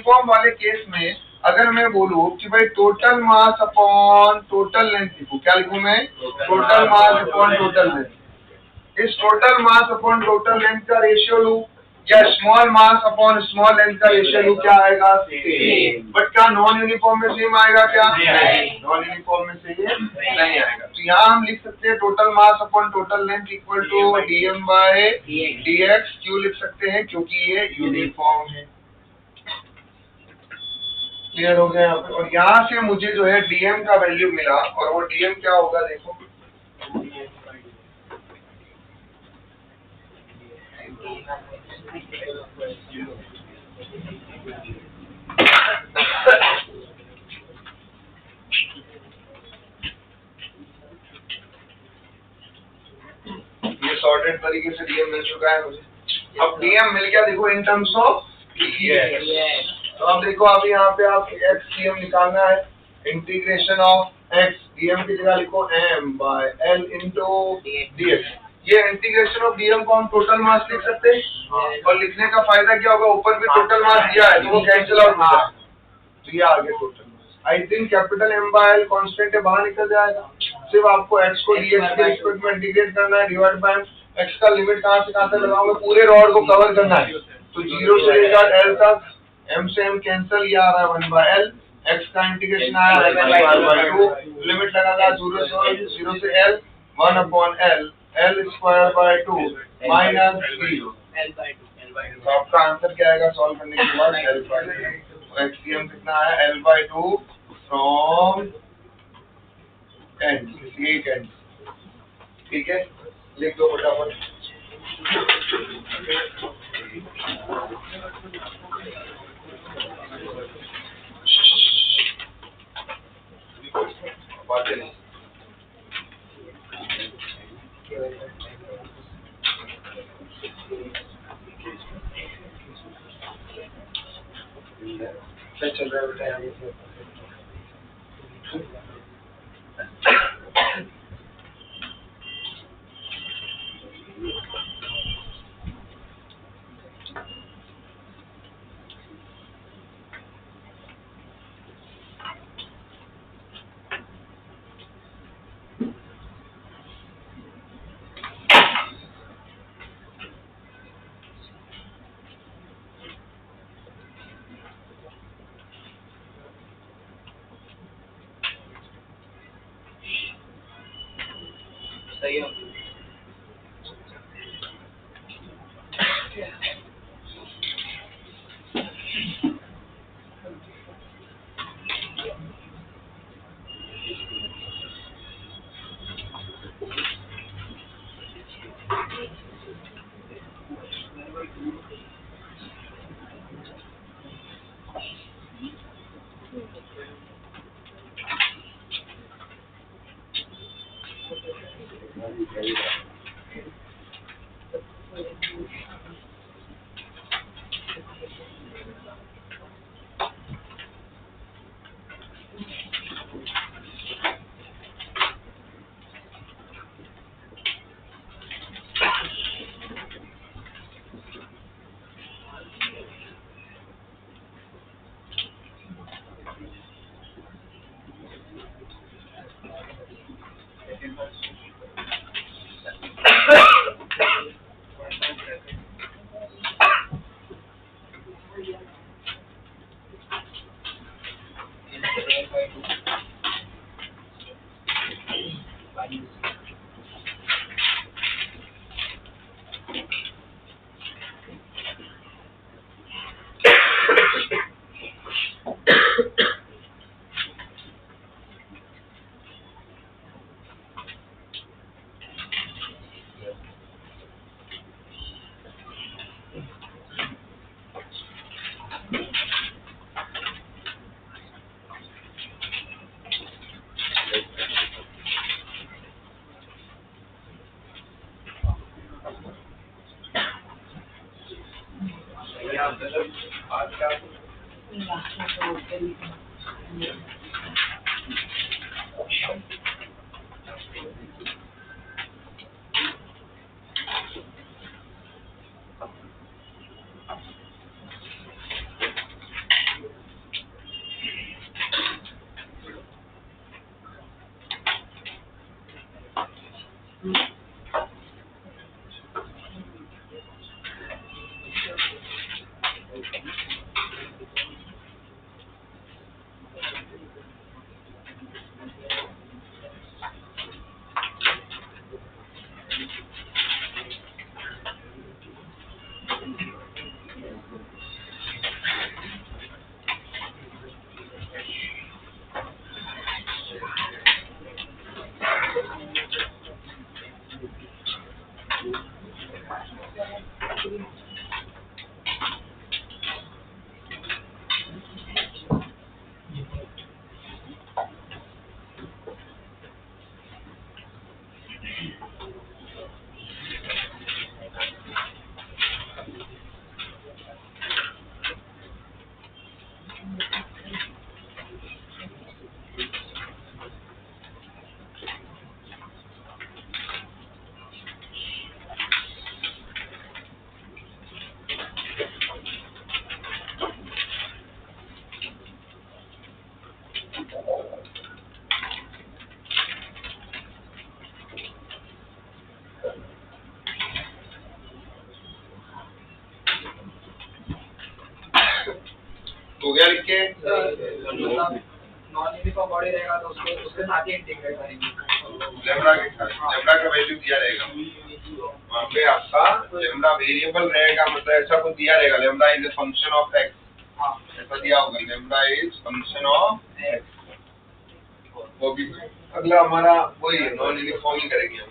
Uniform वाले case में अगर मैं बोलूं कि भाई total mass upon total length लिखूं, क्या लिखूं मैं? Total mass upon total length. इस total mass upon total length का रेशियो लूं या small mass upon small length का रेशियो लूं, क्या आएगा? सेम। बट क्या नॉन यूनिफॉर्म में सेम आएगा? क्या नॉन यूनिफॉर्म में से ये नहीं आएगा। तो यहाँ हम लिख सकते हैं total mass upon total length equal to dm by dx। क्यों लिख सकते हैं? क्योंकि ये यूनिफॉर्म है। क्लियर हो गया यहाँ पे? और यहाँ से मुझे जो है dm का वैल्यू मिला, और वो dm क्या होगा देखो, ये सॉर्टेड तरीके से डीएम मिल चुका है मुझे। अब डीएम मिल गया, देखो इन टर्म्स ऑफ डीएक्स। तो अब देखो अभी यहाँ पे आप एक्स डीएम निकालना है। इंटीग्रेशन ऑफ एक्स डीएम की जगह लिखो m by l into DX. ये इंटीग्रेशन ऑफ डीएम को हम टोटल मास लिख सकते हैं, और लिखने का फायदा क्या होगा, ऊपर भी टोटल मास दिया है तो वो कैंसिल आउट हो जाएगा। तो ये आ गया total mass. I think capital M by L constant है, बाहर निकल जाएगा। सिर्फ आपको x को dx के रिस्पेक्ट में इंटीग्रेट करना है, डिवाइड बाय x का लिमिट कहाँ से कहाँ तक लगाओगे, पूरे रॉड को कवर करना है। तो 0 से लेकर L तक, m से m कैंसिल, ये आ रहा है 1 बाय L। x का इंटीग्रेशन आया x बाय 2, लिमिट लगाना 0 से L 1 upon L, L square by 2 minus 0 L by 2। तो आपका आंसर क्या आएगा सॉल्व करने के बाद? L by 2। एक्सटीएम कितना है? L by 2 from end, at end. ठीक है, लिख दो फटाफट। क्या चल रहा है बेटा? सही है। हो गया लिख के? नॉन यूनिफॉर्म बॉडी रहेगा तो उसके साथ ही इंटीग्रेट करेंगे। लेम्डा के साथ लेम्डा का वैल्यू दिया रहेगा वहाँ पे आपका लेम्डा वेरिएबल रहेगा, मतलब ऐसा कुछ दिया रहेगा lambda is a function of x, ऐसा दिया होगा lambda is function of x. वो भी अगला हमारा वही है, नॉन यूनिफॉर्म ही करेंगे हम।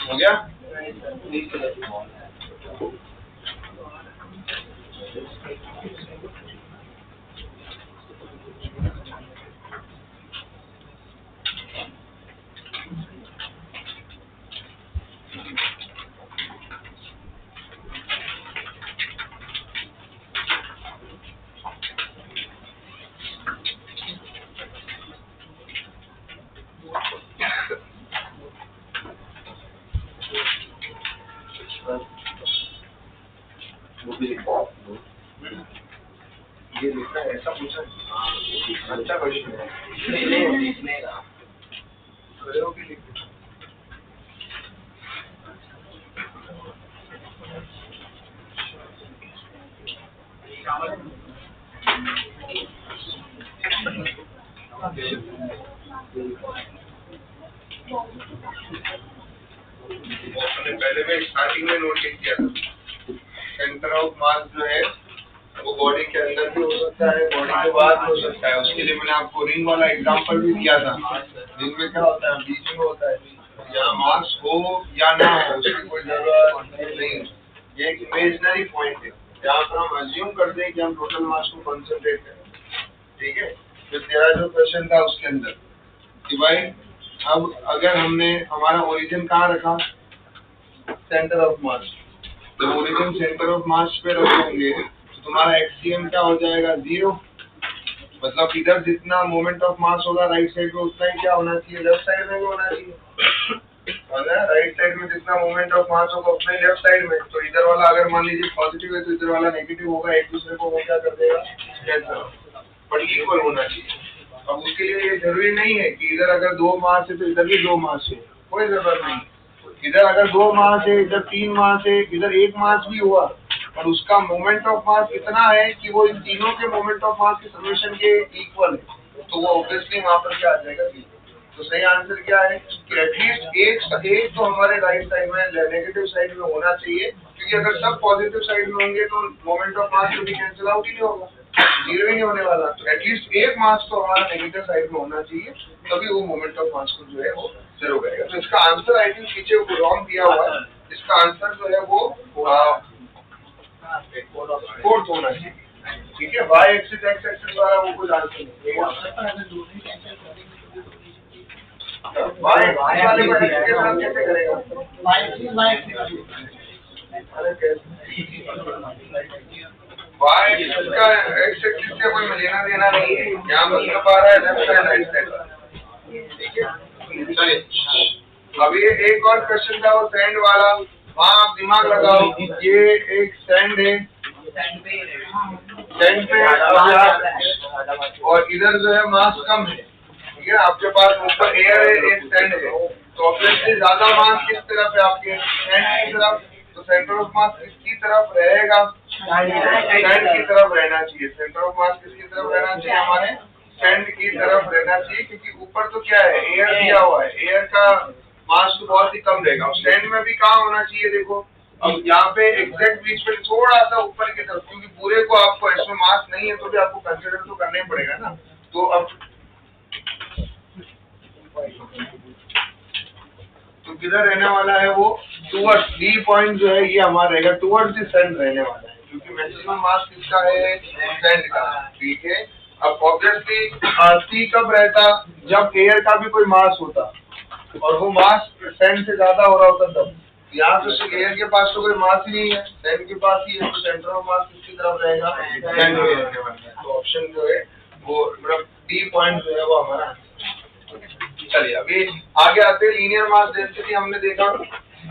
हो गया? ये लिखना है, ऐसा पूछा है। अच्छा क्वेश्चन है। लिखने का खड़े होके लिख मैंने पहले में स्टार्टिंग में नोट किया था, सेंटर ऑफ मास जो है वो बॉडी के अंदर भी हो सकता है, बॉडी के बाहर भी हो सकता है। उसके लिए मैंने आपको रिंग वाला एग्जांपल भी दिया था। रिंग में क्या होता है, बीच में होता है, यहाँ मास हो या ना हो उसकी कोई जरूरत नहीं। ये एक इमेजिनरी पॉइंट है जहाँ पर हम अज्यूम करते हैं कि हम टोटल मास को कंसंट्रेट करें। ठीक है, तो तेरा जो क्वेश्चन था उसके अंदर कि भाई अब अगर हमने हमारा ओरिजिन कहाँ रखा, सेंटर ऑफ मास, तो ओरिजिन सेंटर ऑफ मास पे रखोगे तो तुम्हारा एक्ससीएम क्या हो जाएगा, 0। मतलब इधर जितना मोमेंट ऑफ मास होगा राइट साइड में उतना ही क्या होना चाहिए, लेफ्ट साइड में भी होना चाहिए। अगर राइट साइड में जितना मोमेंट ऑफ मास होगा उतना ही लेफ्ट साइड में, तो इधर वाला अगर मान लीजिए पॉजिटिव है तो इधर वाला नेगेटिव होगा, एक दूसरे को वो क्या कर देगा, कैंसिल, बट इक्वल होना चाहिए। अब उसके लिए ये जरूरी नहीं है कि इधर अगर 2 मास है तो इधर भी 2 मास है, कोई जरूरत नहीं। इधर अगर 2 मास है, इधर 3 मास है, इधर 1 मास भी हुआ, और उसका मोमेंट ऑफ मास इतना है कि वो इन तीनों के मोमेंट ऑफ मास के समेशन के इक्वल है, तो वो ऑब्वियसली वहाँ पर क्या आ जाएगा, तो सही आंसर क्या है कि एटलीस्ट एक तो हमारे राइट साइड में नेगेटिव साइड में होना चाहिए, क्योंकि अगर सब पॉजिटिव साइड में होंगे तो मोमेंट ऑफ मास कभी कैंसिल आउट ही नहीं होगा, 0 ही नहीं होने वाला। तो एटलीस्ट एक मास तो हमारा नेगेटिव साइड में होना चाहिए, तभी वो मोमेंट ऑफ मास को जो है वो 0 करेगा। तो इसका आंसर आई थिंक पीछे रॉन्ग दिया हुआ है, इसका आंसर जो है वो फोर्थ होना चाहिए, ठीक है। वाई एक्सिस एक्स एक्सिस वाला वो कुछ आंसर नहीं, वाई एक्सिस वाले को एक्स के साथ कैसे करेगा? अरे कैसे वाई एक्सिस का एक्स एक्सिस से कोई लेना देना नहीं है, यहाँ मतलब आ रहा है लेफ्ट साइड राइट साइड, ठीक है। चलिए अभी एक और क्वेश्चन था वो सैंड वाला, वहाँ आप दिमाग लगाओ, ये एक सैंड है, सैंड पे और इधर जो है मास कम है, ठीक है। आपके पास ऊपर एयर है, एक सैंड है, तो ऑब्वियसली ज्यादा मास किस तरफ है आपके सैंड की तरफ, तो सेंटर ऑफ मास किसकी तरफ रहेगा? सैंड की तरफ रहना चाहिए। सेंटर ऑफ मास किसकी तरफ रहना चाहिए? हमारे सैंड की तरफ रहना चाहिए, क्योंकि ऊपर तो क्या है, एयर दिया हुआ है, एयर का मास तो बहुत ही कम रहेगा। सैंड में भी कहाँ होना चाहिए देखो, अब यहाँ पे एग्जैक्ट बीच में थोड़ा सा ऊपर की तरफ, क्योंकि पूरे को आपको इसमें मास नहीं है तो भी आपको कंसिडर तो करना ही पड़ेगा ना। तो अब तो किधर रहने वाला है वो? टूवर्ड्स डी पॉइंट जो है ये हमारा रहेगा टूवर्ड्स द सैंड रहने वाला है, क्योंकि मैक्सिमम मास किसका है? सैंड का, ठीक है। अब ऑब्वियसली सी कब रहता? जब एयर का भी कोई मास होता और वो मास सैंड से ज्यादा हो रहा होता तब। यहाँ तो सिर्फ एयर के पास तो कोई मास ही नहीं है, सैंड के पास ही है, तो सेंटर ऑफ मास किसकी तरफ रहेगा? सैंड में रहने वाला है। तो ऑप्शन जो है वो मतलब डी पॉइंट जो है वो हमारा। चलिए अभी आगे आते हैं, लीनियर मास डेंसिटी हमने देखा,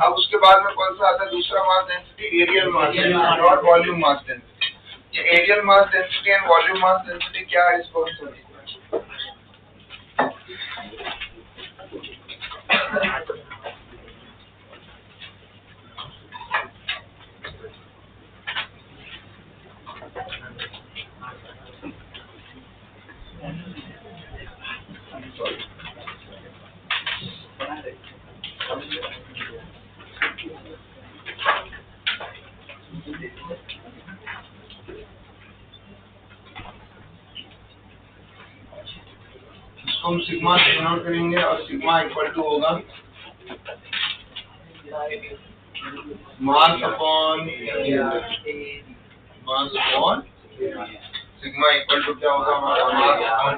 अब उसके बाद में कौन सा आता है दूसरा mass density? Areal mass density और वॉल्यूम मास डेंसिटी। ये areal mass density and volume mass density क्या है इसको हम समझेंगे। इसको हम सिग्मा से डिनोट करेंगे और सिग्मा इक्वल टू होगा mass upon sigma equal to क्या होगा हमारा? Mass upon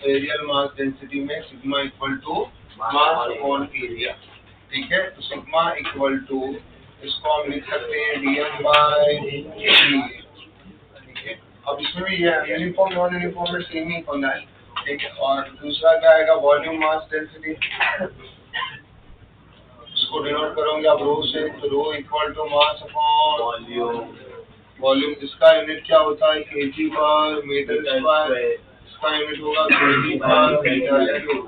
areal mass density में sigma equal to mass upon area, ठीक है। तो सिग्मा इक्वल टू इसको हम लिख सकते हैं dm बाय डी, ठीक है। अब इसमें भी यूनिफॉर्म नॉन यूनिफॉर्म में सेम ही होना है, ठीक है। और दूसरा क्या आएगा? वॉल्यूम मास डेंसिटी, इसको डिनोट करोगे आप रो से, तो rho equal to mass upon volume. इसका यूनिट क्या होता है? केजी पर मीटर स्क्वायर, इसका यूनिट होगा केजी पर मीटर क्यूब।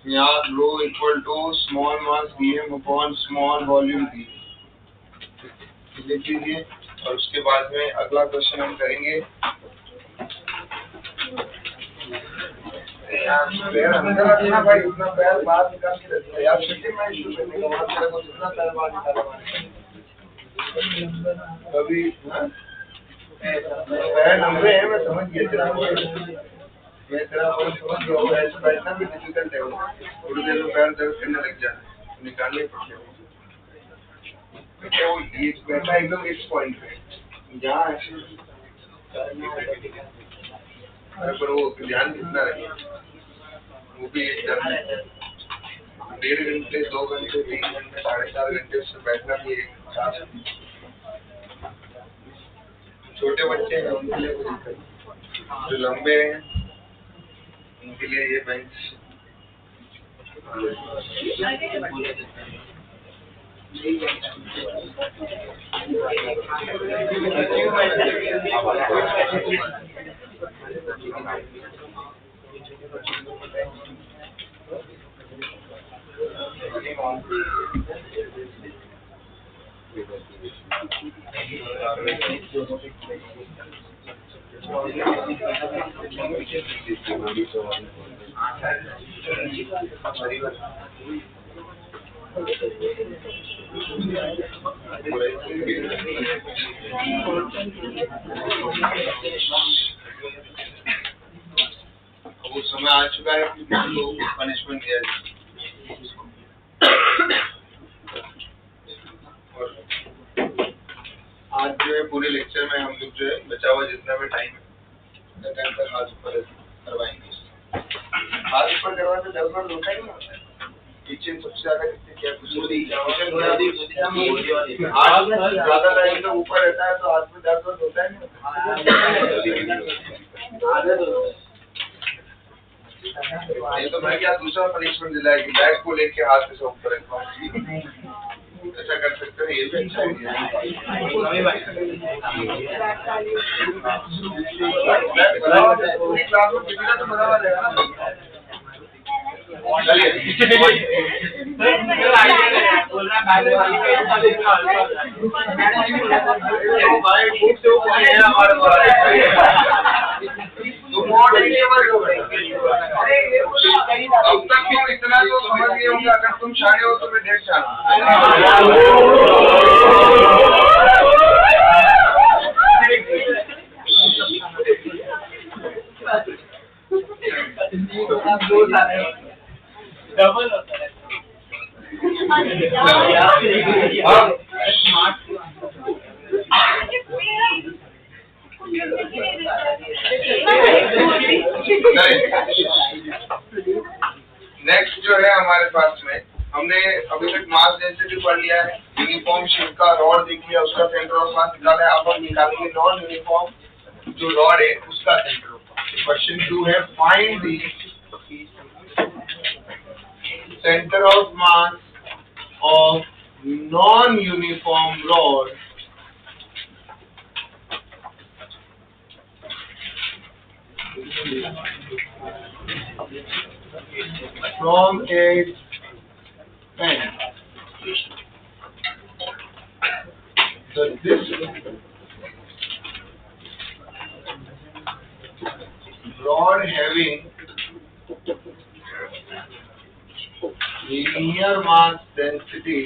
यहाँ rho equal to small mass dm अपॉन स्मॉल वॉल्यूम डी, लिख लीजिए। और उसके बाद में अगला क्वेश्चन हम करेंगे, पैर अंदर रखना भाई, उतना पैर बाहर निकाल के रखना यार, सिटी में इशू करने का वहाँ तेरे को जितना पैर बाहर निकाला कभी पैर लंबे हैं, मैं समझ गया तेरा, मैं तेरा बहुत समझ गया हूँ। ऐसे बैठना भी डिफिकल्ट है, वो थोड़ी देर में पैर दर्द करने लग जाए, निकालने पड़ते हैं। वो ये बैठा एकदम इस पॉइंट पे जहाँ अरे पर वो ध्यान कितना रखे, वो भी एकदम 1.5 घंटे 2 घंटे 3 घंटे 4.5 घंटे उससे बैठना भी एक टास्क। छोटे बच्चे हैं उनके लिए कोई दिक्कत, जो लंबे हैं उनके लिए ये बेंच वो समय आ चुका है कि तो पनिशमेंट दिया जाए। और हाथ ऊपर करवाने से दर्द होता ही नहीं होता है। पीछे सबसे ज्यादा कितने क्या कुछ हाथ ज्यादा टाइम तक ऊपर रहता है तो हाथ में दर्द होता है नहीं तो मैं क्या दूसरा पनिशमेंट दिलाया कि बैग को लेके हाथ से ऊपर रखवा, ऐसा कर सकते हैं। ये भी अच्छा पूरी क्लास में किसी का तो मजा आ जाएगा ना। अब तक तुम इतना तो समझ गए होंगे, अगर तुम शाने हो तो मैं देख डबल होता है। नेक्स्ट जो है हमारे पास में, हमने अभी तक मास डेंसिटी पढ़ लिया है, यूनिफॉर्म शेप का रॉड देख लिया, उसका सेंटर ऑफ मास निकाला है। अब हम निकालेंगे नॉन यूनिफॉर्म जो रॉड है उसका सेंटर ऑफ मास। क्वेश्चन 2 है, find the centre of mass of non uniform rod from its end. So this rod having linear mass density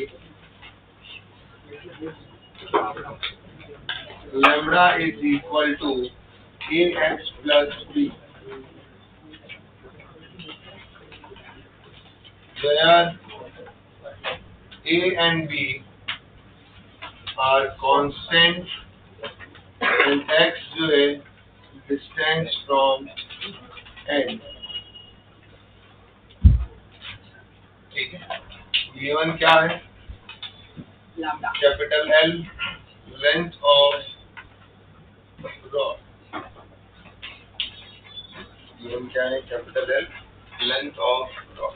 lambda is equal to ax plus b, where A and B are constant and x जो है distance from end। ठीक है, V1 क्या है? Capital L length of rod. V1 क्या है? Capital L length of rod.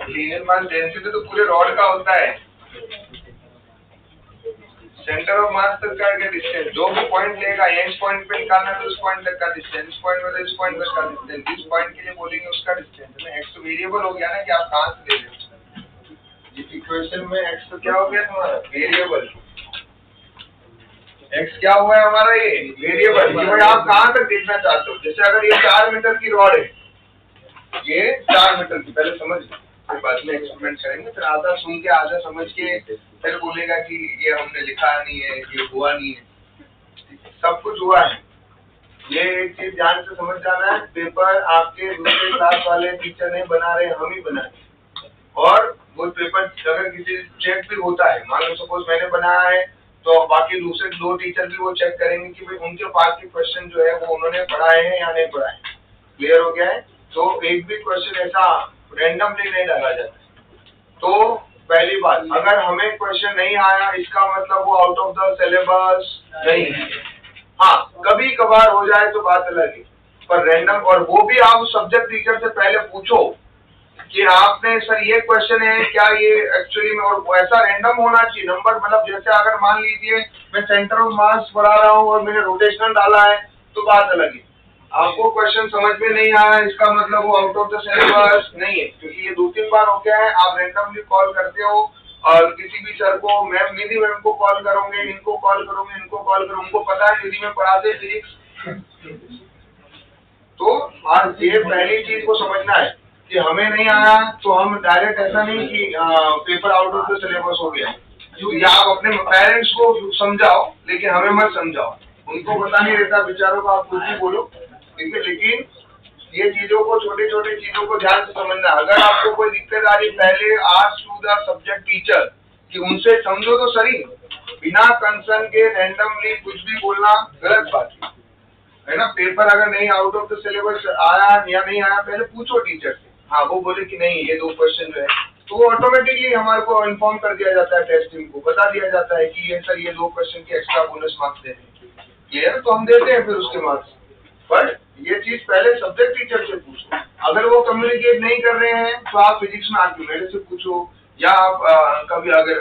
Linear mass density तो पूरे रॉड का होता है। सेंटर ऑफ मास तक का डिस्टेंस, जो भी पॉइंट लेगा एंड पॉइंट पे निकालना है तो उस पॉइंट तक का डिस्टेंस, इस पॉइंट में तो इस पॉइंट तक का डिस्टेंस, जिस पॉइंट के लिए बोलेंगे उसका डिस्टेंस है। एक्स तो वेरिएबल हो गया ना कि आप कहां से ले रहे हो। इस इक्वेशन में एक्स तो क्या हो गया तुम्हारा? वेरिएबल। एक्स क्या हुआ है हमारा? ये वेरिएबल। कि भाई आप कहां तक देखना चाहते हो। जैसे अगर ये 4 मीटर की रॉड है, ये 4 मीटर की, पहले समझ, फिर बाद में एक्सपेरिमेंट करेंगे, फिर आधा सुन के आधा समझ के फिर बोलेगा कि ये हमने लिखा नहीं है, ये हुआ नहीं है। सब कुछ हुआ है। ये एक चीज ध्यान से समझ जाना है, पेपर आपके दूसरे क्लास वाले टीचर नहीं बना रहे, हम ही बनाए। और वो पेपर अगर किसी चेक भी होता है, मान लो सपोज मैंने बनाया है, तो बाकी दूसरे 2 टीचर भी वो चेक करेंगे कि भाई उनके पास के क्वेश्चन जो है वो उन्होंने पढ़ाए हैं या नहीं पढ़ाए। क्लियर हो गया है? तो एक भी क्वेश्चन ऐसा रैंडमली नहीं डाला जाता। तो पहली बात, अगर हमें क्वेश्चन नहीं आया इसका मतलब वो आउट ऑफ द सिलेबस नहीं है। हाँ, कभी कभार हो जाए तो बात अलग है, पर रैंडम, और वो भी आप सब्जेक्ट टीचर से पहले पूछो कि आपने सर ये क्वेश्चन है क्या, ये एक्चुअली में, और ऐसा रैंडम होना चाहिए नंबर। मतलब जैसे अगर मान लीजिए मैं सेंटर ऑफ मास पढ़ा रहा हूँ और मैंने रोटेशनल डाला है तो बात अलग है। आपको क्वेश्चन समझ में नहीं आया इसका मतलब वो आउट ऑफ द सिलेबस नहीं है, क्योंकि ये 2-3 बार हो गया है। आप रैंडमली कॉल करते हो और किसी भी सर को, मैम निधि मैम को कॉल करोगे, इनको कॉल करोगे, इनको कॉल करोगे, उनको पता है निधि में पढ़ाते फिजिक्स। तो आज ये पहली चीज को समझना है कि हमें नहीं आया तो हम डायरेक्ट ऐसा नहीं कि paper out of the syllabus हो गया। या आप अपने पेरेंट्स को समझाओ लेकिन हमें मत समझाओ, उनको पता नहीं रहता बेचारों को, आप कुछ भी बोलो, ठीक है। लेकिन ये चीजों को, छोटी छोटी चीजों को ध्यान से समझना। अगर आपको कोई दिक्कत आ रही, पहले ask to the subject teacher कि उनसे समझो तो सही। बिना कंसर्न के रैंडमली कुछ भी बोलना गलत बात है ना। पेपर अगर नहीं आउट ऑफ द सिलेबस आया या नहीं आया, पहले पूछो टीचर से। हाँ, वो बोले कि नहीं ये 2 क्वेश्चन जो है, तो वो ऑटोमेटिकली हमारे को इन्फॉर्म कर दिया जाता है, टेस्ट टीम को बता दिया जाता है कि ये सर ये 2 क्वेश्चन के एक्स्ट्रा बोनस मार्क्स देते हैं, क्लियर, तो हम देते हैं फिर उसके मार्क्स। बट ये चीज पहले सब्जेक्ट टीचर से पूछो। अगर वो कम्युनिकेट नहीं कर रहे हैं तो आप फिजिक्स में आके मेरे से पूछो, या आप कभी अगर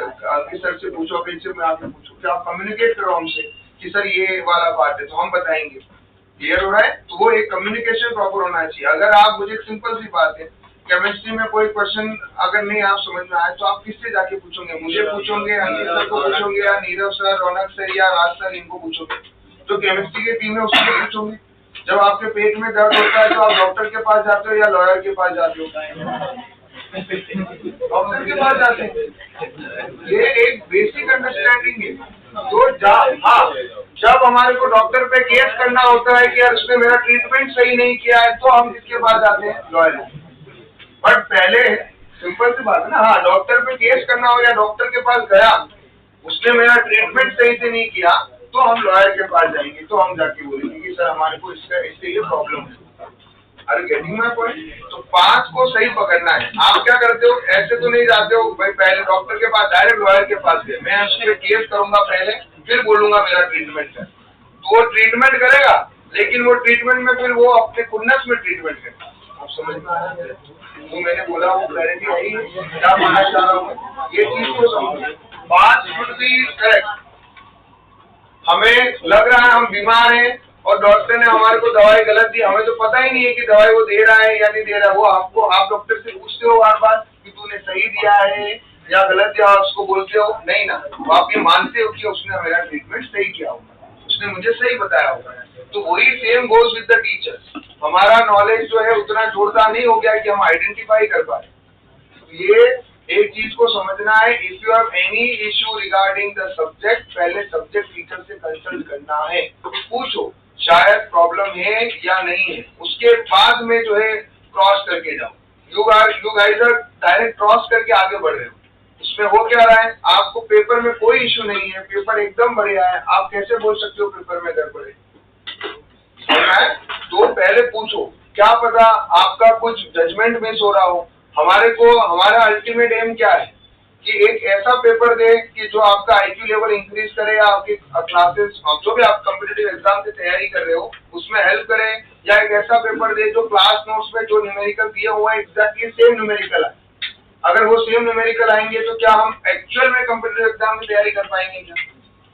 किस सर से पूछो, प्रिंसिपल में आके पूछो कि आप कम्युनिकेट करो हमसे कि सर ये वाला पार्ट है, तो हम बताएंगे। क्लियर हो रहा है? तो वो एक कम्युनिकेशन प्रॉपर होना चाहिए। अगर आप, मुझे सिंपल सी बात है, केमिस्ट्री में कोई क्वेश्चन अगर नहीं आप समझ में आए तो आप किससे जाके पूछोगे? मुझे पूछोगे, अंकित सर को पूछोगे, या नीरव सर, रौनक सर, या राज सर, इनको पूछोगे। तो केमिस्ट्री की टीम है उसको पूछोगे। जब आपके पेट में दर्द होता है तो आप डॉक्टर के पास जाते हो या लॉयर के पास जाते हो? डॉक्टर के पास जाते हैं। ये एक बेसिक अंडरस्टैंडिंग है। तो जब हमारे को डॉक्टर पे केस करना होता है कि यार उसने मेरा ट्रीटमेंट सही नहीं किया है, तो हम किसके पास जाते हैं? लॉयर। बट पहले सिंपल सी बात है ना, हाँ, डॉक्टर पे केस करना हो या डॉक्टर के पास गया, उसने मेरा ट्रीटमेंट सही से नहीं किया, तो हम लॉयर के पास जाएंगे, तो हम जाके बोलेंगे कि सर हमारे को इससे ये प्रॉब्लम है। अरे गेटिंग माय पॉइंट? तो 5 को सही पकड़ना है। आप क्या करते हो, ऐसे तो नहीं जाते हो भाई पहले डॉक्टर के पास, डायरेक्ट लॉयर के पास गए, मैं उस पर केस करूंगा पहले, फिर बोलूंगा मेरा ट्रीटमेंट है। तो वो ट्रीटमेंट करेगा, लेकिन वो ट्रीटमेंट में फिर वो अपने खुन्नस में ट्रीटमेंट करेगा। आप समझ में आ रहा है? तो मैंने बोला वो क्लैरिटी आई, क्या मानना चाह रहा हूँ, ये चीज को समझो। बात शुड बी करेक्ट। हमें लग रहा है हम बीमार हैं और डॉक्टर ने हमारे को दवाई गलत दी, हमें तो पता ही नहीं है कि दवाई वो दे रहा है या नहीं दे रहा है। वो आपको, आप डॉक्टर से पूछते हो बार बार कि तूने सही दिया है या गलत दिया, उसको बोलते हो नहीं ना, तो आप ये मानते हो कि उसने मेरा ट्रीटमेंट सही किया होगा, उसने मुझे सही बताया होगा। तो वही same goes with the teachers. हमारा नॉलेज जो है उतना जोरदार नहीं हो गया कि हम आइडेंटिफाई कर पाए। तो ये एक चीज को समझना है, if you have any issue regarding the subject, पहले सब्जेक्ट टीचर से कंसल्ट करना है, पूछो शायद प्रॉब्लम है या नहीं है, उसके बाद में जो है क्रॉस करके जाओ। You guys are direct cross करके आगे बढ़ रहे हो। उसमें हो क्या रहा है, आपको पेपर में कोई इश्यू नहीं है, पेपर एकदम बढ़िया है, आप कैसे बोल सकते हो पेपर में गड़बड़ है? तो पहले पूछो, क्या पता आपका कुछ जजमेंट मिस हो रहा हो। हमारा अल्टीमेट एम क्या है कि एक ऐसा पेपर दे कि जो आपका आईक्यू लेवल इंक्रीज करे, या आपकी क्लासेस, जो भी आप कॉम्पिटिटिव एग्जाम की तैयारी कर रहे हो उसमें हेल्प करे, या एक ऐसा पेपर दे जो क्लास नोट्स में जो न्यूमेरिकल दिया हुआ है एग्जैक्टली सेम न्यूमेरिकल आए। अगर वो सेम न्यूमेरिकल आएंगे तो क्या हम एक्चुअल में कॉम्पिटिटिव एग्जाम की तैयारी कर पाएंगे? क्या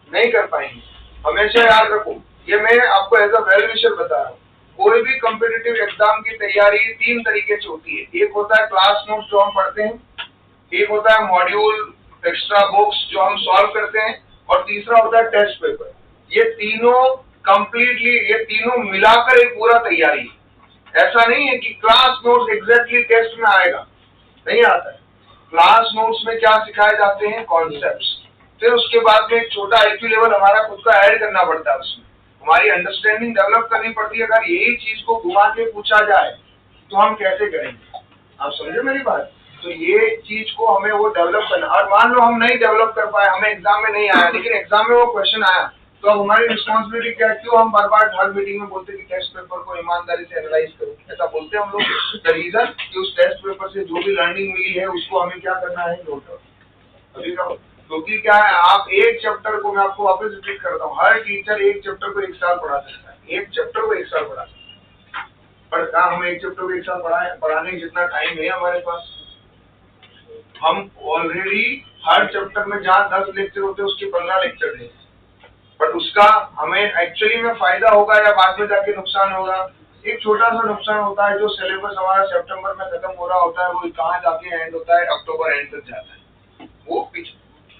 नहीं कर पाएंगे। हमेशा याद रखो, ये मैं आपको एज अ वेल विशर बता रहा हूँ, कोई भी कॉम्पिटिटिव एग्जाम की तैयारी 3 तरीके से होती है। एक होता है क्लास नोट्स जो हम पढ़ते हैं, एक होता है मॉड्यूल एक्स्ट्रा बुक्स जो हम सॉल्व करते हैं, और तीसरा होता है टेस्ट पेपर। ये तीनों कंप्लीटली, ये तीनों मिलाकर एक पूरा तैयारी है। ऐसा नहीं है कि क्लास नोट्स एग्जैक्टली टेस्ट में आएगा, नहीं आता है। क्लास नोट्स में क्या सिखाए जाते हैं? कॉन्सेप्ट्स। फिर उसके बाद में एक छोटा आईक्यू लेवल हमारा खुद का ऐड करना पड़ता है, उसमें हमारी अंडरस्टैंडिंग डेवलप करनी पड़ती है। अगर यही चीज को घुमा के पूछा जाए तो हम कैसे करेंगे? आप समझे मेरी बात? तो ये चीज को हमें वो डेवलप करना। और मान लो हम नहीं डेवलप कर पाए, हमें एग्जाम में नहीं आया, लेकिन एग्जाम में वो क्वेश्चन आया, तो अब हमारी रिस्पॉन्सिबिलिटी क्या है? क्यों हम बार बार हर मीटिंग में बोलते हैं कि टेस्ट पेपर को ईमानदारी से एनालाइज करो? ऐसा बोलते हैं हम लोग। द रीजन कि उस टेस्ट पेपर से जो भी लर्निंग मिली है उसको हमें क्या करना है? नोट करो। क्योंकि क्या है, आप एक चैप्टर को, मैं आपको वापस रिपीट करता हूँ, हर टीचर एक चैप्टर को 1 साल पढ़ा सकता है, एक चैप्टर को 1 साल पढ़ा सकता है। पर क्या हम एक चैप्टर को 1 साल पढ़ाने जितना टाइम है हमारे पास? हम ऑलरेडी हर चैप्टर में जहाँ 10 लेक्चर होते हैं उसके 15 लेक्चर दें, बट उसका हमें एक्चुअली में फायदा होगा या बाद में जाके नुकसान होगा? एक छोटा सा नुकसान होता है, जो सिलेबस हमारा सितंबर में खत्म हो रहा होता है वो कहाँ जाके एंड होता है? अक्टूबर एंड तक जाता है। वो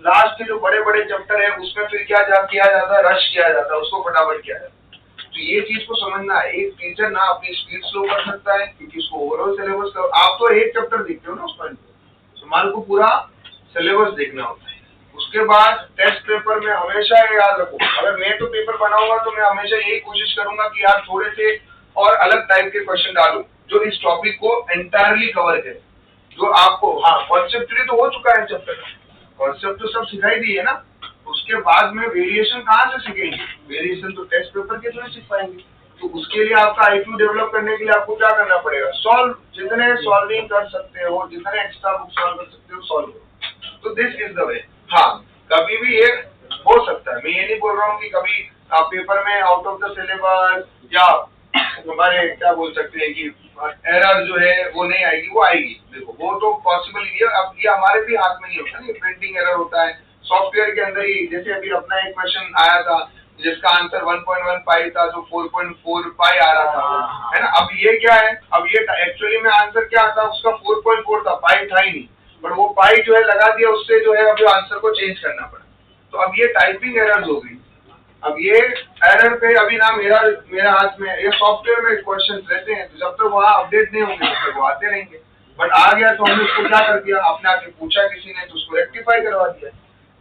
लास्ट के जो बड़े बड़े चैप्टर है उसमें फिर क्या किया जाता है? रश किया जाता है, उसको फटाफट किया जाता है। तो ये चीज को समझना है, एक टीचर ना अपनी स्पीड स्लो कर सकता है क्योंकि उसको ओवरऑल सिलेबस का, आप तो एक चैप्टर देखते हो ना उस पॉइंट पे, तो मान को पूरा सिलेबस देखना होता है। उसके बाद टेस्ट पेपर में हमेशा ये याद रखो, अगर मैं तो पेपर बनाऊंगा तो मैं हमेशा यही कोशिश करूंगा कि यार थोड़े से और अलग टाइप के क्वेश्चन डालूं जो इस टॉपिक को एंटायरली कवर करे, जो आपको, हाँ कॉन्सेप्टली तो हो चुका है चैप्टर, कॉन्सेप्ट तो सब सिखाई दी है ना, उसके बाद में वेरिएशन कहाँ से सीखेंगे, वेरिएशन तो टेस्ट पेपर के थ्रू सीख पाएंगे। तो उसके लिए आपका आईक्यू डेवलप करने के लिए आपको क्या करना पड़ेगा, सॉल्व, जितने सॉल्विंग कर सकते हो, जितने एक्स्ट्रा बुक सॉल्व कर सकते हो सॉल्व करो। तो दिस इज द वे। हाँ, कभी भी ये हो सकता है, मैं ये नहीं बोल रहा हूँ कि कभी पेपर में आउट ऑफ द सिलेबस या हमारे क्या बोल सकते हैं कि एरर जो है वो नहीं आएगी, वो आएगी। देखो वो तो पॉसिबल ही है, अब ये हमारे भी हाथ में नहीं होता ना, प्रिंटिंग एरर होता है सॉफ्टवेयर के अंदर ही। जैसे अभी अपना एक क्वेश्चन आया था जिसका आंसर 1.15 था, जो 4.45 आ रहा था, है ना। अब ये क्या है, अब ये एक्चुअली में आंसर क्या था, उसका 4.4 था, पाई था ही नहीं, पर वो पाई जो है लगा दिया, उससे जो है अभी आंसर को चेंज करना पड़ा। तो अब ये टाइपिंग एरर हो गई। अब ये एरर पे अभी ना मेरा हाथ में, ये सॉफ्टवेयर में क्वेश्चन रहते हैं, तो जब तक वहाँ अपडेट नहीं होंगे तब तक वो आते रहेंगे। बट आ गया तो हमने उसको क्या कर दिया, आपने आके पूछा किसी ने तो उसको रेक्टिफाई करवा दिया।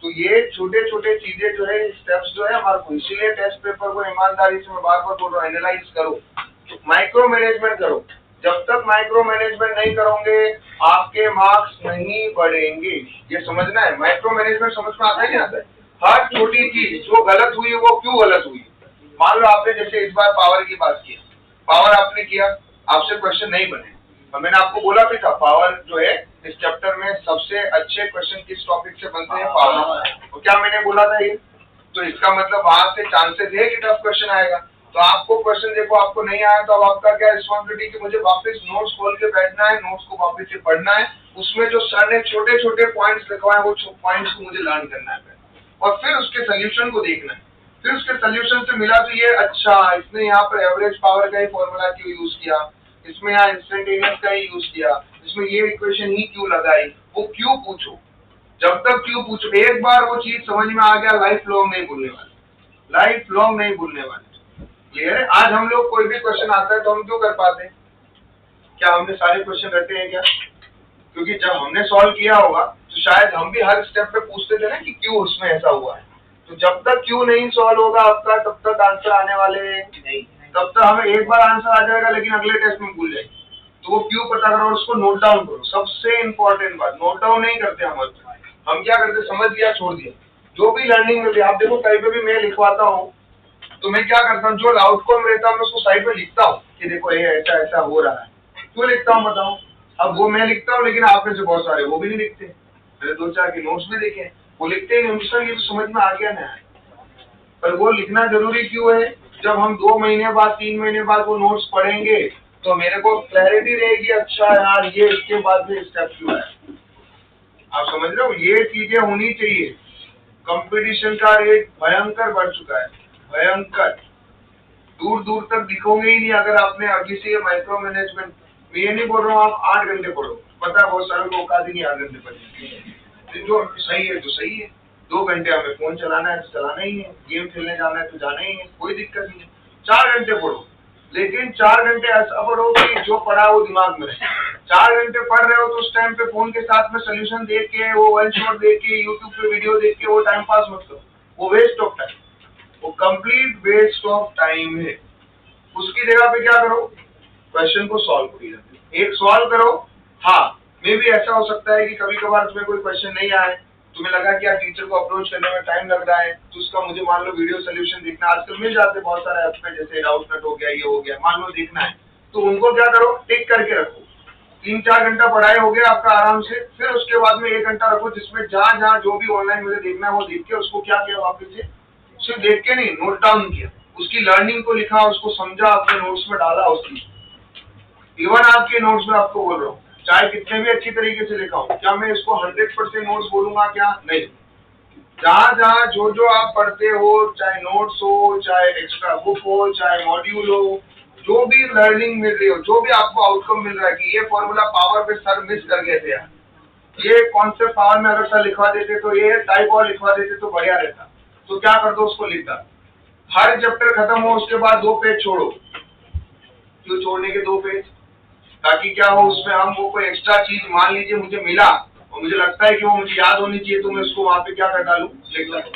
तो ये छोटे छोटे चीजें जो है, स्टेप्स जो है हमारे को, इसीलिए टेस्ट पेपर को ईमानदारी से मैं बार बार बोल रहा हूँ, एनालाइज करो, माइक्रो मैनेजमेंट करो। जब तक माइक्रो मैनेजमेंट नहीं करोगे आपके मार्क्स नहीं बढ़ेंगे, ये समझना है। माइक्रो मैनेजमेंट समझ में आता है नहीं आता है, हर छोटी चीज जो गलत हुई वो क्यों गलत हुई। मान लो आपने जैसे इस बार पावर की बात की, पावर आपने किया, आपसे क्वेश्चन नहीं बने, और मैंने आपको बोला भी था पावर जो है इस चैप्टर में सबसे अच्छे क्वेश्चन किस टॉपिक से बनते हैं, पावर। तो क्या मैंने बोला था ये, तो इसका मतलब वहां से चांसेस है कि टफ क्वेश्चन आएगा। तो आपको क्वेश्चन देखो आपको नहीं आया तो अब आपका क्या रिस्पॉन्सिबिलिटी कि मुझे वापस नोट्स खोल के बैठना है, नोट्स को वापस से पढ़ना है, उसमें जो सर ने छोटे छोटे पॉइंट्स लिखवाए वो पॉइंट्स को मुझे लर्न करना है, और फिर उसके सोल्यूशन को देखना है। फिर उसके सोल्यूशन से मिला तो ये अच्छा, इसने यहाँ पर एवरेज पावर का ही फॉर्मूला क्यों यूज किया, इसमें यहाँ इंस्टेंटेनियस का ही यूज किया, इसमें ये इक्वेशन ही क्यों लगाई, वो क्यों पूछो। जब तक क्यों पूछो, एक बार वो चीज समझ में आ गया, लाइफ लॉन्ग नहीं भूलने वाले, लाइफ लॉन्ग नहीं भूलने वाले। क्लियर है। आज हम लोग कोई भी क्वेश्चन आता है तो हम क्यों कर पाते हैं, क्या हमने सारे क्वेश्चन रटे हैं क्या, क्योंकि जब हमने सॉल्व किया होगा तो शायद हम भी हर स्टेप पे पूछते थे ना कि क्यों उसमें ऐसा हुआ है। तो जब तक क्यों नहीं सॉल्व होगा आपका तब तक आंसर आने वाले नहीं, तब तक हमें एक बार आंसर आ जाएगा लेकिन अगले टेस्ट में भूल जाएंगे। तो वो क्यों पता करो, उसको नोट डाउन करो। सबसे इंपॉर्टेंट बात, नोट डाउन नहीं करते हम क्या करते, समझ लिया छोड़ दिया। जो भी लर्निंग मिलती है, आप देखो कहीं पे भी मैं लिखवाता हूँ तो मैं क्या करता हूँ, जो आउटकम रहता है मैं उसको साइड में लिखता हूँ कि देखो ये ऐसा ऐसा हो रहा है। क्यों लिखता हूँ बताओ, अब वो मैं लिखता हूँ लेकिन आप में से बहुत सारे वो भी नहीं लिखते, मैंने 2-4 के नोट्स भी देखे, वो लिखते ही नहीं, ये तो समझ में आ गया ना। पर वो लिखना जरूरी क्यों है, जब हम 2 महीने बाद 3 महीने बाद वो नोट्स पढ़ेंगे तो मेरे को क्लैरिटी रहेगी, अच्छा यार ये इसके बाद में स्टेप क्यों है। आप समझ रहे हो, ये चीजें होनी चाहिए। कंपटीशन का रेट भयंकर बढ़ चुका है, भयंकर, दूर दूर तक दिखोगे ही नहीं अगर आपने अभी से ये माइक्रो मैनेजमेंट। मैं ये नहीं बोल रहा हूँ आप 8 घंटे पढ़ो, पता है बहुत सारे को औकात ही नहीं 8 घंटे पढ़ने, जो सही है तो सही है। 2 घंटे हमें फोन चलाना है तो चलाना ही है, गेम खेलने जाना है तो जाना ही है, कोई दिक्कत नहीं है। 4 घंटे पढ़ो, लेकिन 4 घंटे ऐसा पढ़ो कि जो पढ़ा वो दिमाग में रहे। 4 घंटे पढ़ रहे हो तो उस टाइम पे फोन के साथ में सोल्यूशन देख के, वो वन शॉट देख के, यूट्यूब पे वीडियो देख के वो टाइम पास मत करो, वो वेस्ट ऑफ टाइम, वो कंप्लीट वेस्ट ऑफ टाइम है। उसकी जगह पे क्या करो, क्वेश्चन को सॉल्व करिए, एक सॉल्व करो। हाँ, मे भी ऐसा हो सकता है कि कभी कभार तुम्हें कोई क्वेश्चन नहीं आए, तुम्हें लगा कि यार टीचर को अप्रोच करने में टाइम लग रहा है, तो उसका मुझे मान लो वीडियो सोल्यूशन देखना, आजकल मिल जाते बहुत सारे ऐप्स में, जैसे डाउटनेट हो गया, ये हो गया, मान लो देखना है तो उनको क्या करो, टिक करके रखो। 3-4 घंटा पढ़ाई हो गया आपका आराम से, फिर उसके बाद में 1 घंटा रखो जिसमें जहाँ जहाँ जो भी ऑनलाइन मुझे देखना है वो देख के उसको क्या किया, वापस से सिर्फ देख के नहीं, नोट डाउन किया, उसकी लर्निंग को लिखा, उसको समझा, अपने नोट्स में डाला उसकी। इवन आपके नोट्स में आपको बोल रहा हूँ, चाहे कितने भी अच्छी तरीके से लिखा हो, क्या मैं इसको 100% नोट्स बोलूंगा क्या, नहीं। जहाँ जहाँ जो जो आप पढ़ते हो, चाहे नोट्स हो, चाहे एक्स्ट्रा बुक हो, चाहे मॉड्यूल हो, जो भी लर्निंग मिल रही हो, जो भी आपको आउटकम मिल रहा है कि ये फॉर्मूला पावर पे सर मिस कर गए थे यार, ये कॉन्सेप्ट पावर में अगर सर लिखवा देते तो ये टाइप और लिखवा देते तो बढ़िया रहता, तो क्या कर दो उसको लिख डालो। हर चैप्टर खत्म हो उसके बाद 2 पेज छोड़ो। क्यों छोड़ने के 2 पेज? ताकि क्या हो, उसमें हम वो कोई एक्स्ट्रा चीज मान लीजिए मुझे मिला और मुझे लगता है कि वो मुझे याद होनी चाहिए, तो मैं उसको वहां पे क्या कर डालूं, लिख डालूं।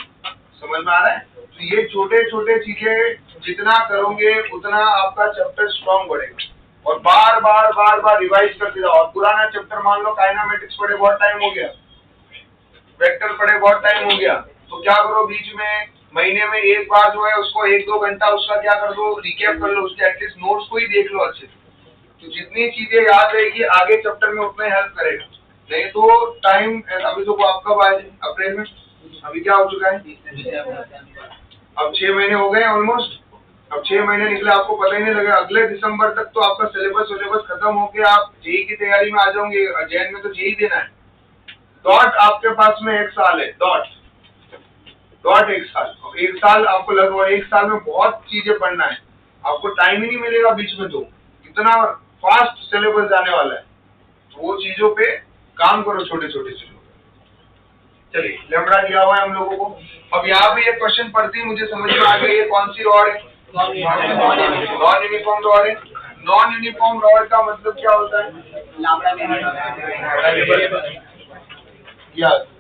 समझ में आ रहा है? तो ये छोटे छोटे चीजें जितना करोगे उतना आपका चैप्टर स्ट्रॉन्ग बढ़ेगा। और बार बार रिवाइज करते जाओ। और पुराना चैप्टर मान लो काइनेमेटिक्स पढ़े बहुत टाइम हो गया, वेक्टर पढ़े बहुत टाइम हो गया, तो क्या करो, बीच में महीने में एक बार जो है उसको 1-2 घंटा उसका क्या कर दो, रिकैप कर लो, उसके एटलीस्ट नोट्स को ही देख लो अच्छे से। तो जितनी चीजें याद रहेगी आगे चैप्टर में उतना हेल्प करेगा। नहीं तो टाइम, अभी तो आप कब आए, अप्रैल में, अभी क्या हो चुका है, अब 6 महीने हो गए ऑलमोस्ट। अब 6 महीने निकले, आपको पता ही नहीं लगा। अगले दिसंबर तक तो आपका सिलेबस खत्म होके आप जेई की तैयारी में आ जाओगे। जैन में तो जेई देना है। डॉट आपके पास में 1 साल है, डॉट 1 साल। 1 साल आपको लगभग 1 साल में बहुत चीजें पढ़ना है, आपको टाइम ही नहीं मिलेगा बीच में। तो इतना फास्ट सिलेबस जाने वाला है, तो वो चीजों पे काम करो, छोटे छोटे चीजों। चलिए, लेमड़ा दिया हुआ है हम लोगों को। अब यहाँ पे ये क्वेश्चन पढ़ती ही मुझे समझ में आ गई है कौन सी रॉड है, नॉन यूनिफॉर्म रॉड है। नॉन यूनिफॉर्म रॉड का मतलब क्या होता है,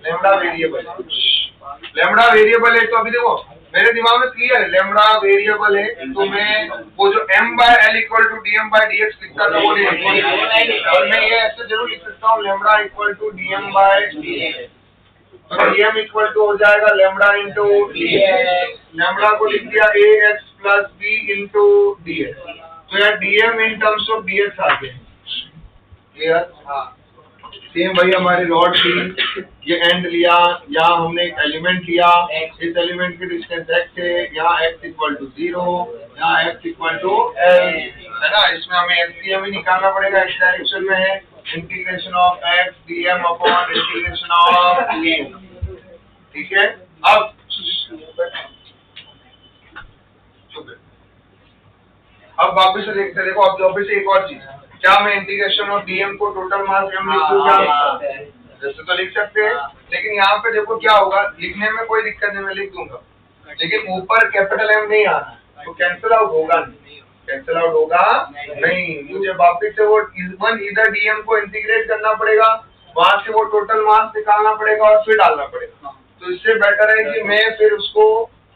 लेमड़ा वेरिएबल। लेमड़ा वेरिएबल है, तो अभी देखो मेरे दिमाग में क्लियर है, लेमड़ा वेरिएबल है, तो मैं वो जो m/l = dm/dx लिखता था वो नहीं, और मैं ये ऐसे जरूर लिख सकता हूँ, लेमड़ा = dm/dx, तो dm = हो जाएगा लेमड़ा इंटू dx। लेमड़ा को लिख दिया ax + b इंटू dx, तो यार dm in terms of dx आ गए। क्लियर? हाँ, सेम भाई हमारी रॉड थी, ये एंड लिया, यहाँ हमने एक एलिमेंट लिया, इस एलिमेंट की डिस्टेंस x है, यहाँ x = 0, यहाँ x = l है ना। इसमें हमें एलसीएम ही निकालना पड़ेगा, x डायरेक्शन में है, integration of x dm upon integration of dm। ठीक है, अब वापस से देखते, देखो अब वापस से एक और चीज, क्या मैं इंटीग्रेशन ऑफ डीएम को टोटल मास m लिख दूं क्या? जैसे तो लिख सकते हैं, लेकिन यहाँ पे देखो क्या होगा, लिखने में कोई दिक्कत नहीं, मैं लिख दूंगा, लेकिन ऊपर कैपिटल M नहीं आना, तो कैंसिल आउट होगा नहीं, कैंसिल आउट होगा नहीं। मुझे वापस से वो इधर डीएम को इंटीग्रेट करना पड़ेगा, वहां से वो टोटल मास निकालना पड़ेगा और फिर डालना पड़ेगा। तो इससे बेटर है कि मैं फिर उसको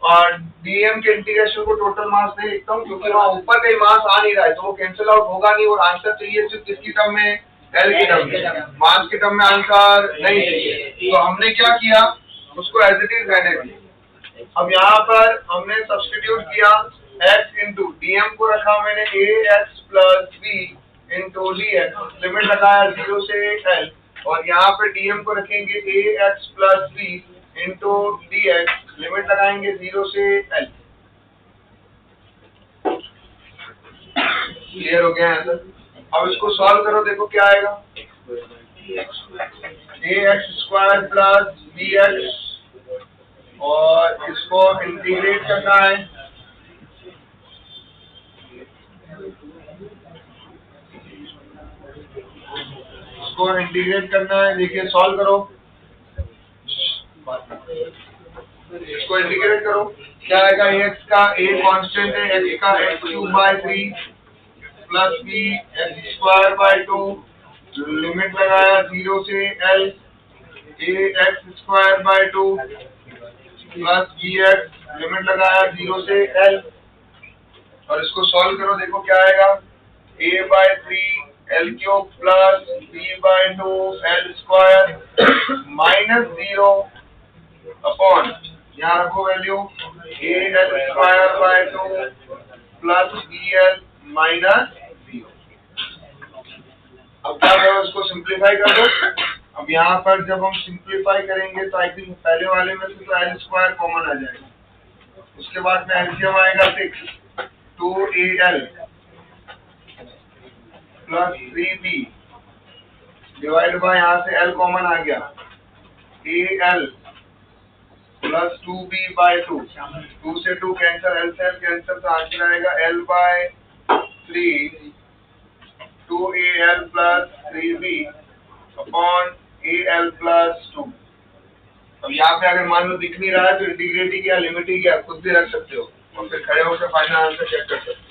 डीएम के इंटीग्रेशन को टोटल मास नहीं लिखता हूँ, क्योंकि वहाँ ऊपर कहीं मास आ नहीं रहा है, तो वो कैंसिल आउट होगा नहीं, और आंसर चाहिए सिर्फ किसकी टर्म में, एल की टर्म में, मास की टर्म में आंसर नहीं चाहिए। तो हमने क्या किया, उसको एज इट इज रहने दिया। अब यहाँ पर हमने सब्स्टिट्यूट किया, x इंटू डीएम को रखा मैंने ax + b into dx, limit लगाया 0 से l, और यहाँ पे डीएम को रखेंगे ax + b into dx, limit लगाएंगे 0 से l। क्लियर हो गया है सर? अब इसको सॉल्व करो, देखो क्या आएगा, ax² + bx, और इसको इंटीग्रेट करना है, इसको इंटीग्रेट करना है। देखिए सॉल्व करो, इसको इंटीग्रेट करो, क्या आएगा, x का a कांस्टेंट है, x का x³ plus b x² 2, limit लगाया 0 से l, ax² plus bx, limit लगाया 0 से l, और इसको सॉल्व करो, देखो क्या आएगा, a/3 l³ plus b/2 l² minus 0 upon, यहाँ रखो value, al² 2 plus bl minus 0। अब क्या करो, इसको सिंप्लीफाई कर दो। अब यहाँ पर जब हम सिंप्लीफाई करेंगे तो आई थिंक पहले वाले में से तो l² कॉमन आ जाएगा, उसके बाद में एलसीएम आएगा 6, 2al plus 3b divide by, यहाँ से l कॉमन आ गया, al प्लस 2b/2, 2 से 2 कैंसिल, l से l कैंसिल, तो आंसर आएगा l/3 2al plus 3b upon al plus 2। अब यहाँ पे अगर मान लो दिख नहीं रहा है तो इंटीग्रेट ही किया, लिमिट ही किया, खुद भी रख सकते हो, और फिर खड़े होकर फाइनल आंसर चेक कर सकते हैं।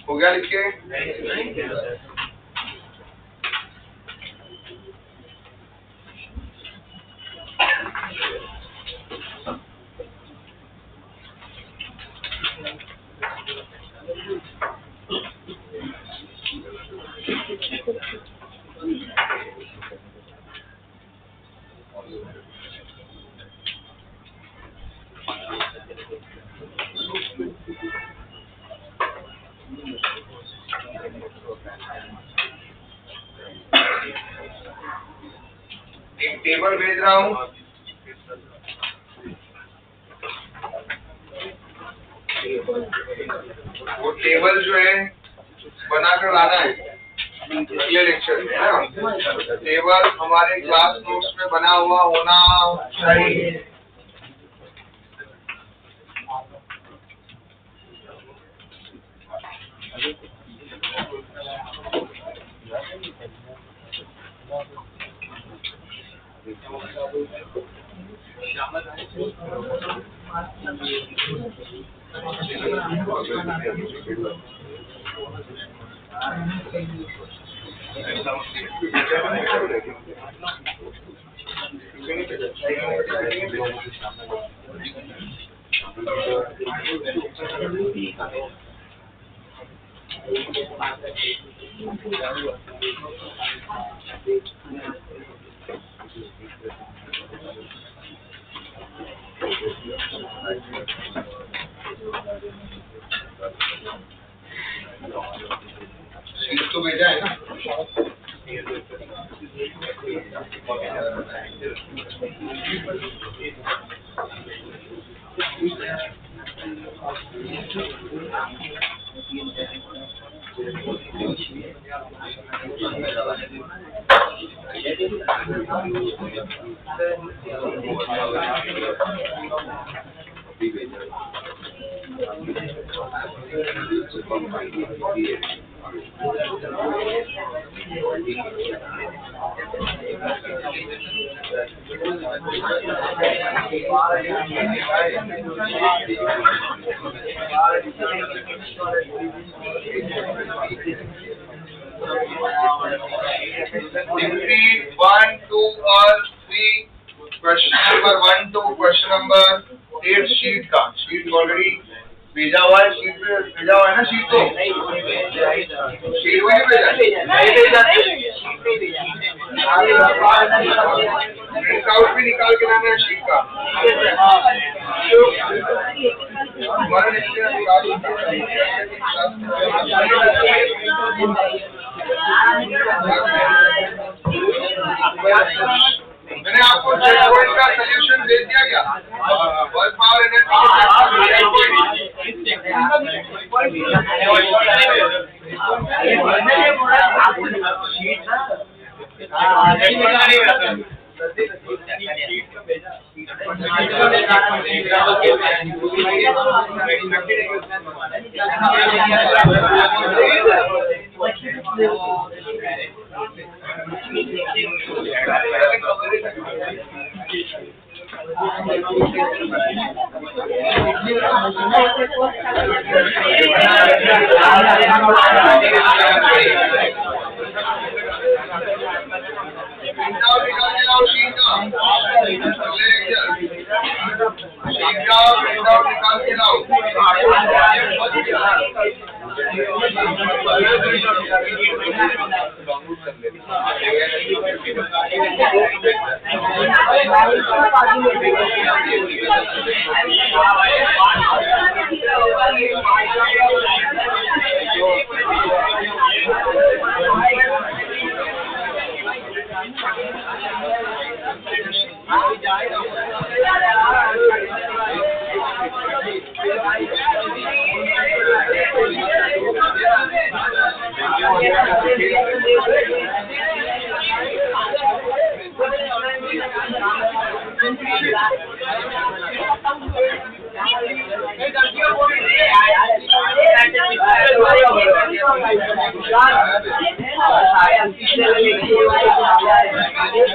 हो गया लिख के? एक टेबल भेज रहा हूँ, वो टेबल जो है बनाकर लाना है अगले लेक्चर में, है ना? टेबल हमारे क्लास नोट्स में बना हुआ होना चाहिए। शीट तो भेजा है ना? Degree 1, 2 और 3 question number 1 to question number 8 sheet का, शीट ऑलरेडी भेजा हुआ है, शीट पे भेजा हुआ है ना? शीट तो शीट में प्रिंट आउट भी निकाल के लाना है शीट का। हमारा मैंने आपको चेक पॉइंट का सोल्यूशन दे दिया क्या? Work power